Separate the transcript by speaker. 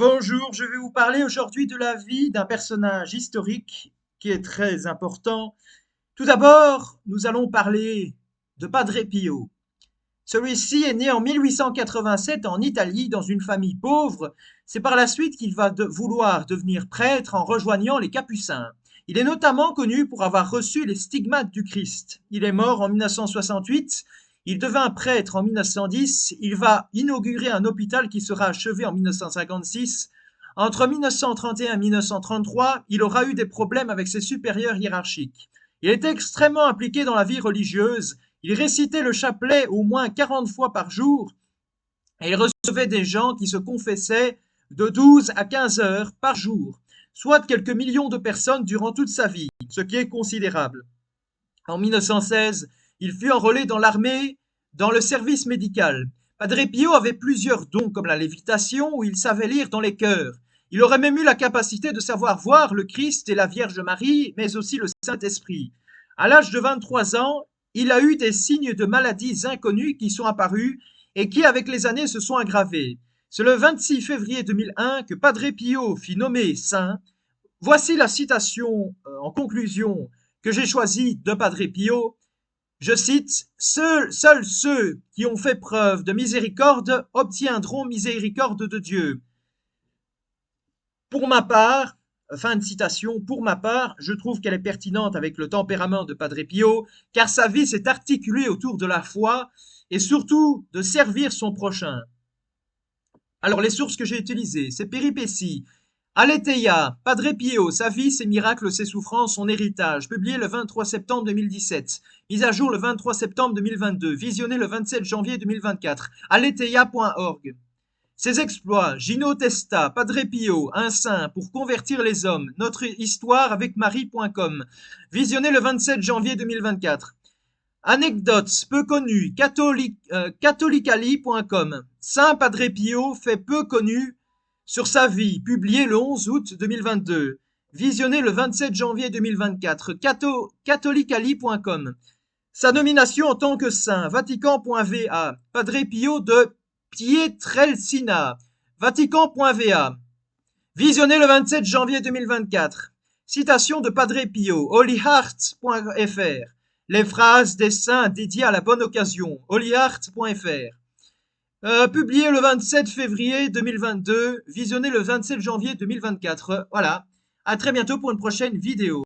Speaker 1: Bonjour, je vais vous parler aujourd'hui de la vie d'un personnage historique qui est très important. Tout d'abord, nous allons parler de Padre Pio. Celui-ci est né en 1887 en Italie dans une famille pauvre. C'est par la suite qu'il va vouloir devenir prêtre en rejoignant les Capucins. Il est notamment connu pour avoir reçu les stigmates du Christ. Il est mort en 1968. Il devint prêtre en 1910. Il va inaugurer un hôpital qui sera achevé en 1956. Entre 1931 et 1933, il aura eu des problèmes avec ses supérieurs hiérarchiques. Il était extrêmement impliqué dans la vie religieuse. Il récitait le chapelet au moins 40 fois par jour et il recevait des gens qui se confessaient de 12 à 15 heures par jour, soit quelques millions de personnes durant toute sa vie, ce qui est considérable. En 1916, il fut enrôlé dans l'armée, dans le service médical. Padre Pio avait plusieurs dons comme la lévitation où il savait lire dans les cœurs. Il aurait même eu la capacité de savoir voir le Christ et la Vierge Marie, mais aussi le Saint-Esprit. À l'âge de 23 ans, il a eu des signes de maladies inconnues qui sont apparus et qui, avec les années, se sont aggravés. C'est le 26 février 2001 que Padre Pio fut nommé saint. Voici la citation en conclusion que j'ai choisie de Padre Pio. Je cite, seuls ceux qui ont fait preuve de miséricorde obtiendront miséricorde de Dieu. Pour ma part, fin de citation, pour ma part, je trouve qu'elle est pertinente avec le tempérament de Padre Pio, car sa vie s'est articulée autour de la foi et surtout de servir son prochain. Alors, les sources que j'ai utilisées, c'est Péripéties, Aletheia, Padre Pio, sa vie, ses miracles, ses souffrances, son héritage, publié le 23 septembre 2017, mise à jour le 23 septembre 2022, visionné le 27 janvier 2024, aletheia.org. Ses exploits, Gino Testa, Padre Pio, un saint pour convertir les hommes, notre histoire avec Marie.com, visionné le 27 janvier 2024. Anecdotes peu connues, catholicali.com. Saint Padre Pio fait peu connu sur sa vie, publié le 11 août 2022, visionné le 27 janvier 2024. Catholicali.com. Sa nomination en tant que saint, Vatican.va. Padre Pio de Pietrelcina, Vatican.va. Visionné le 27 janvier 2024. Citation de Padre Pio, holyheart.fr. Les phrases des saints dédiées à la bonne occasion, holyheart.fr. Publié le 27 février 2022, visionné le 27 janvier 2024. Voilà. À très bientôt pour une prochaine vidéo.